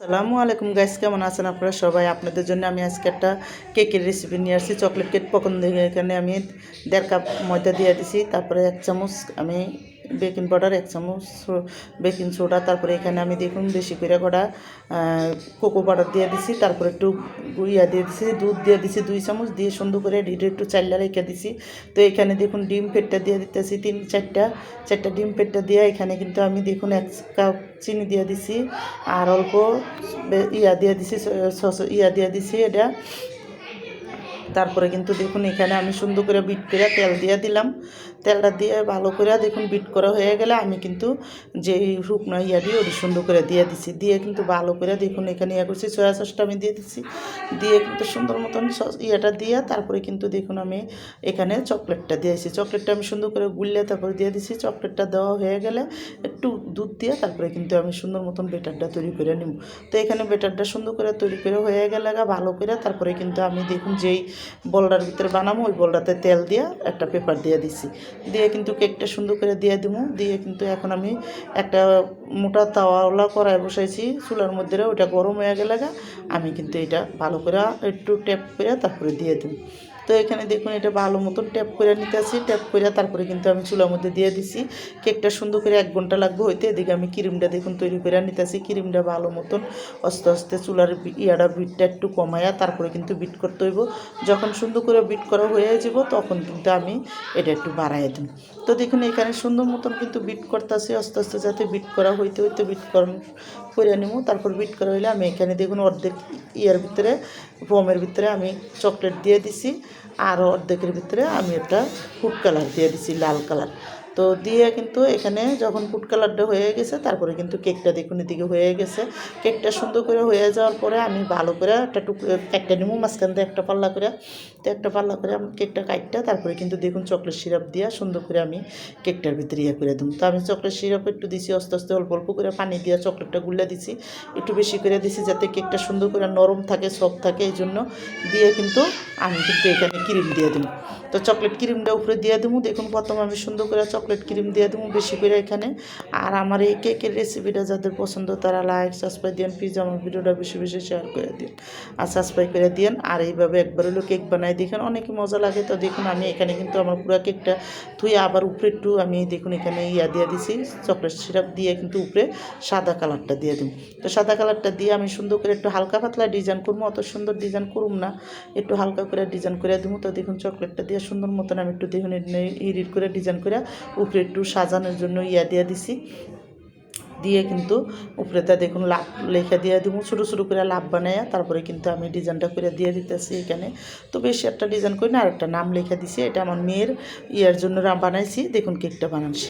আসসালামু আলাইকুম গাইস, কেমন আছেন আপনারা সবাই? আপনাদের জন্য আমি আজকে একটা কেকের রেসিপি নিয়ে আসছি। চকলেট কেক পকন দিয়ে এখানে আমি 1.5 কাপ ময়দা দিয়ে দিছি, তারপরে 1 চামচ আমি বেকিং পাউডার, 1 চামচ বেকিং সোডা, তারপরে এখানে আমি দেখুন বেশি করে কটা কোকো পাউডার দিয়ে দিছি, তারপরে একটু ইয়া দিয়ে দিছি, দুধ দিয়ে দিছি 2 চামচ, দিয়ে সুন্দর করে একটু চাইলা রেখে দিছি। তো এখানে দেখুন ডিম ফেটটা দিয়ে দিতেছি 4টা ডিম ফেটটা দিয়ে এখানে কিন্তু আমি দেখুন 1 কাপ চিনি দিয়ে দিছি, আর অল্প ইয়া দিয়ে দিছি, সস ইয়া দিয়ে দিছি এটা। তারপরে কিন্তু দেখুন এখানে আমি সুন্দর করে বিট করে তেল দিয়ে দিলাম। তেলটা দিয়ে ভালো করে দেখুন বিট করা হয়ে গেলে আমি কিন্তু যে শুকনো ইয়াটি ওটি সুন্দর করে দিয়ে দিছি, দিয়ে কিন্তু ভালো করে দেখুন এখানে ইয়া করছি, সয়া সসটা আমি দিয়ে দিচ্ছি, দিয়ে কিন্তু সুন্দর মতন ইয়েটা দিয়ে তারপরে কিন্তু দেখুন আমি এখানে চকলেটটা দিয়েছি। চকলেটটা আমি সুন্দর করে গুলিয়ে তারপরে দিয়ে দিছি। চকলেটটা দেওয়া হয়ে গেলে একটু দুধ দিয়ে তারপরে কিন্তু আমি সুন্দর মতন বেটারটা তৈরি করে নিব। তো এখানে বেটারটা সুন্দর করে তৈরি করে হয়ে গেলে ভালো করে তারপরে কিন্তু আমি দেখুন যেই বলটার ভিতরে বানাবো ওই বলটাতে তেল দিয়ে একটা পেপার দিয়ে দিছি, দিয়ে কিন্তু কেকটা সুন্দর করে দিয়ে দিব। দিয়ে কিন্তু এখন আমি একটা মোটা তাওয়াওয়ালা কড়াই বসাইছি চুলার মধ্যে, ওইটা গরম হয়ে গেলে আমি কিন্তু এটা ভালো করে একটু ট্যাপ করে তারপরে দিয়ে দিই। তো এখানে দেখুন এটা ভালো মতন ট্যাপ করে নিতেছি, ট্যাপ করে তারপরে কিন্তু আমি চুলার মধ্যে দিয়ে দিছি। কেকটা সুন্দর করে 1 ঘন্টা লাগবে হইতে। এদিকে আমি ক্রিমটা দেখুন তৈরি করে নিতেছি। ক্রিমটা ভালো মতন আস্তে আস্তে চুলার বিটটা একটু কমায়া তারপরে কিন্তু বিট করতে হইব। যখন সুন্দর করে বিট করা হয়ে যাব তখন কিন্তু আমি এটা একটু বাড়াইয়া দিই। তো দেখুন এখানে সুন্দর মতন কিন্তু বিট করতেছি আস্তে আস্তে, যাতে বিট করা হইতে হইতে বিট করে নেব। তারপর বিট করা হইলে আমি এখানে দেখুন অর্ধেক ভিতরে ফোমের ভিতরে আমি চকলেট দিয়ে দিছি, আর অর্ধেকের ভিতরে আমি একটা ফুড কালার দিয়ে দিছি, লাল কালার। তো দিয়ে কিন্তু এখানে যখন ফুড কালারটা হয়ে গেছে তারপরে কিন্তু কেকটা দেখুন এদিকে হয়ে গেছে। কেকটা সুন্দর করে হয়ে যাওয়ার পরে আমি ভালো করে একটা নিমু মাঝখান দিয়ে একটা পাল্লা করে, তো একটা পাল্লা করে আমি কেকটা কাটটা তারপরে কিন্তু দেখুন চকলেট সিরাপ দিয়ে সুন্দর করে আমি কেকটার ভিতরে ইয়ে করে দিই। তো আমি চকলেট সিরাপ একটু দিছি, আস্তে আস্তে অল্প অল্প করে পানি দিয়ে চকলেটটা গুলে দিছি, একটু বেশি করে দিছি যাতে কেকটা সুন্দর করে নরম থাকে, সফট থাকে, এই জন্য। দিয়ে কিন্তু আমি কিন্তু এখানে ক্রিম দিয়ে দিই। তো চকলেট ক্রিমটা উপরে দিয়ে দেবো। দেখুন প্রথম আমি সুন্দর করে চকলেট ক্রিম দিয়ে দেবো বেশি করে এখানে। আর আমার এই কেকের রেসিপিটা যাদের পছন্দ তারা লাইক সাবস্ক্রাইব দিন, প্লিজ আমার ভিডিওটা বেশি বেশি শেয়ার করে দিন আর সাবস্ক্রাইব করে দিন। আর এইভাবে একবার হলো কেক বানাই দেখেন, অনেক মজা লাগে। তো দেখুন আমি এখানে কিন্তু আমার পুরো কেকটা ধুয়ে আবার উপরে একটু আমি দেখুন এখানে ইয়া দিয়ে দিছি, চকলেট সিরাপ দিয়ে কিন্তু উপরে সাদা কালারটা দিয়ে দিই। তো সাদা কালারটা দিয়ে আমি সুন্দর করে একটু হালকা পাতলা ডিজাইন করবো, অত সুন্দর ডিজাইন করুম না, একটু হালকা করে ডিজাইন করে দেবো। তো দেখুন চকলেটটা দিয়ে সুন্দর মতন আমি একটু দেখুন হিরিট করে ডিজাইন করে উপরে একটু সাজানোর জন্য ইয়া দিয়ে দিছি, দিয়ে কিন্তু উপরেটা দেখুন লাভ লেখা দিয়ে দেবো, ছোটো ছোটো করে লাভ বানাইয়া তারপরে কিন্তু আমি ডিজাইনটা করে দিয়ে দিতেছি এখানে। তো বেশি একটা ডিজাইন করি না, আর একটা নাম লেখা দিছি, এটা আমার মেয়ের ইয়ার জন্য বানাইছি। দেখুন কেকটা বানাচ্ছি।